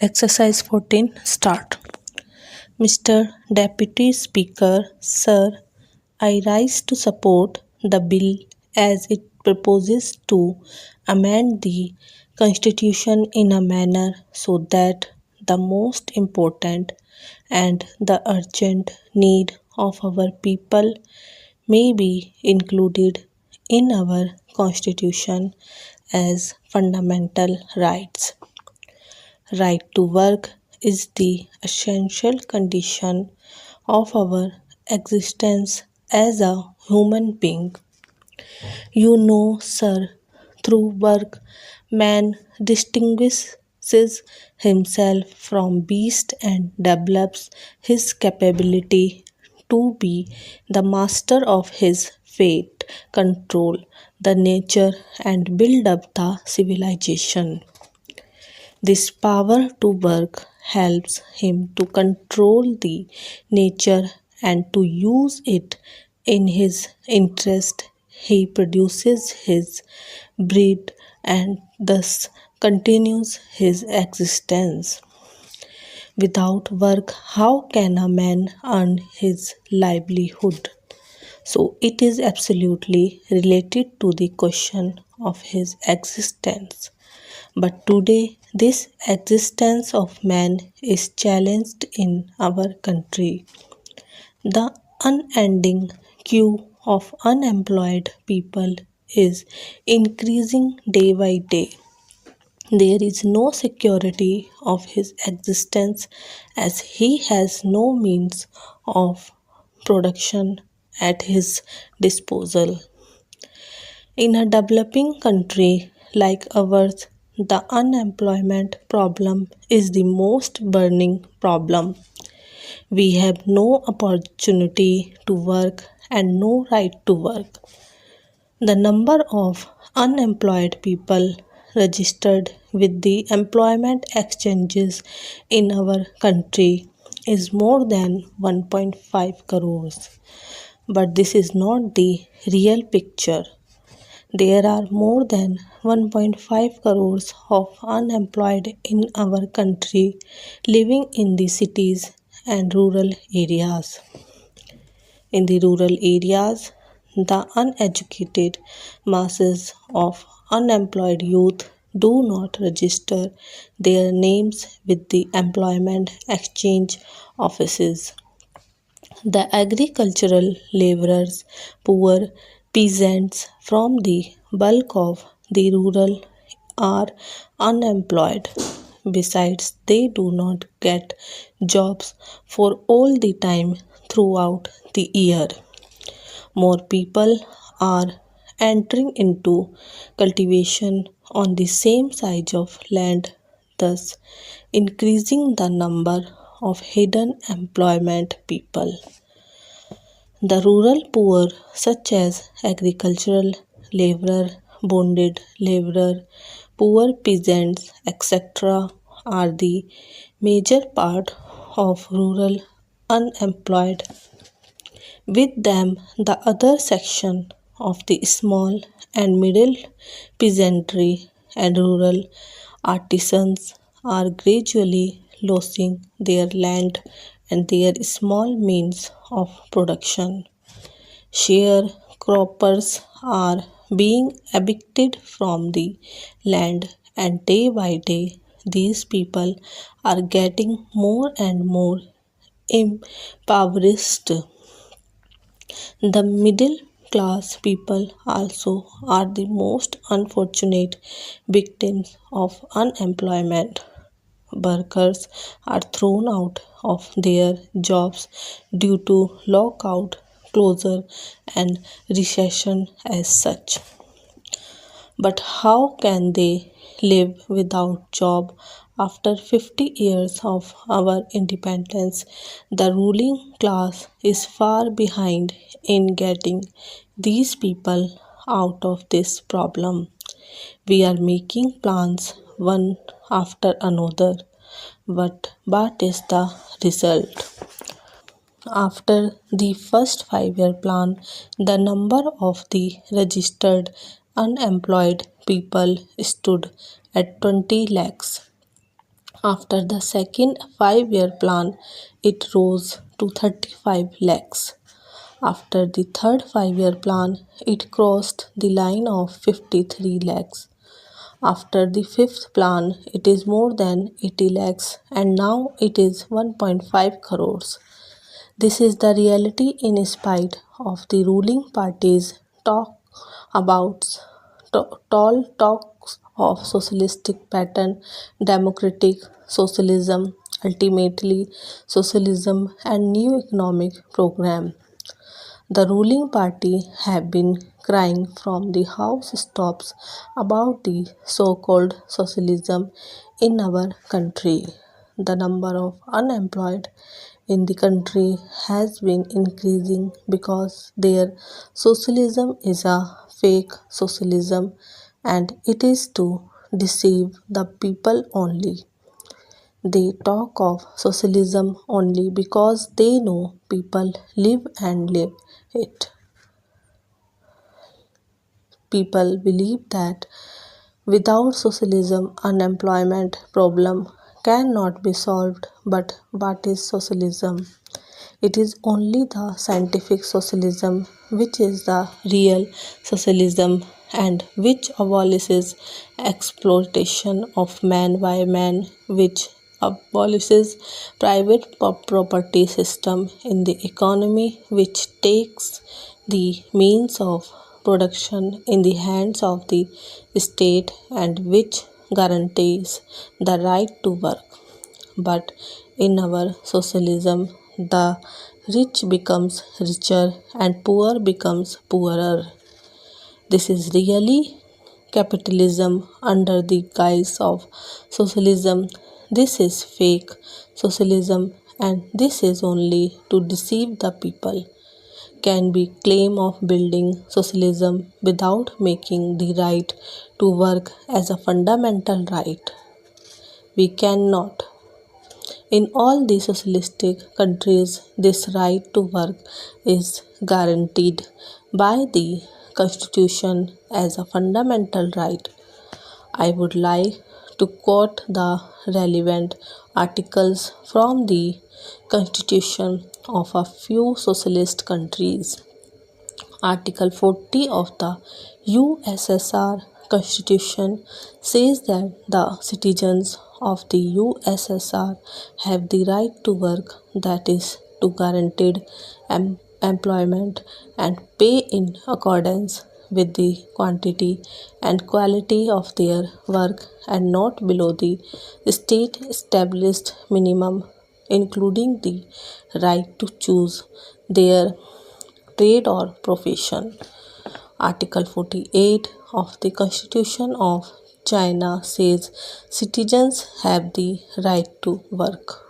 Exercise 14 start. Mr. Deputy Speaker, Sir, I rise to support the bill as it proposes to amend the Constitution in a manner so that the most important and the urgent need of our people may be included in our Constitution as fundamental rights. Right to work is the essential condition of our existence as a human being. You know, sir, through work, man distinguishes himself from beast and develops his capability to be the master of his fate, control the nature, and build up the civilization. This power to work helps him to control the nature and to use it in his interest. He produces his breed and thus continues his existence. Without work, how can a man earn his livelihood? So it is absolutely related to the question of his existence. But today, this existence of man is challenged in our country. The unending queue of unemployed people is increasing day by day. There is no security of his existence as he has no means of production at his disposal. In a developing country like ours, the unemployment problem is the most burning problem. We have no opportunity to work and no right to work. The number of unemployed people registered with the employment exchanges in our country is more than 1.5 crores. But this is not the real picture. There are more than 1.5 crores of unemployed in our country living in the cities and rural areas. In the rural areas, the uneducated masses of unemployed youth do not register their names with the employment exchange offices. The agricultural laborers, poor peasants from the bulk of the rural are unemployed. Besides, they do not get jobs for all the time throughout the year. More people are entering into cultivation on the same size of land, thus increasing the number of hidden employment people. The rural poor, such as agricultural laborer, bonded laborer, poor peasants, etc., are the major part of rural unemployed. With them, the other section of the small and middle peasantry and rural artisans are gradually losing their land and their small means of production. Sharecroppers are being evicted from the land, and day by day, these people are getting more and more impoverished. The middle class people also are the most unfortunate victims of unemployment. Workers are thrown out of their jobs due to lockout, closure, and recession as such. But how can they live without job after 50 years of our independence? The ruling class is far behind in getting these people out of this problem. We are making plans one after another. But what is the result? After the first 5-year plan, the number of the registered unemployed people stood at 20 lakhs. After the second 5-year plan, it rose to 35 lakhs. After the third 5-year plan, it crossed the line of 53 lakhs. After the fifth plan, it is more than 80 lakhs and now it is 1.5 crores. This is the reality in spite of the ruling party's about tall talks of socialistic pattern, democratic socialism, ultimately socialism and new economic program. The ruling party have been crying from the house tops about the so-called socialism in our country. The number of unemployed in the country has been increasing because their socialism is a fake socialism and it is to deceive the people only. They talk of socialism only because they know people live and live it. People believe that without socialism, unemployment problem cannot be solved. But what is socialism? It is only the scientific socialism which is the real socialism and which abolishes exploitation of man by man, which abolishes private property system in the economy, which takes the means of production in the hands of the state and which guarantees the right to work. But in our socialism, the rich becomes richer and poor becomes poorer. This is really capitalism under the guise of socialism. This is fake socialism and this is only to deceive the people. Can we claim of building socialism without making the right to work as a fundamental right? We cannot. In all the socialistic countries, this right to work is guaranteed by the Constitution as a fundamental right. I would like to quote the relevant articles from the Constitution of a few socialist countries. Article 40 of the USSR Constitution says that the citizens of the USSR have the right to work, that is, to guaranteed employment and pay in accordance with the quantity and quality of their work and not below the state established minimum, including the right to choose their trade or profession. Article 48 of the Constitution of China says citizens have the right to work.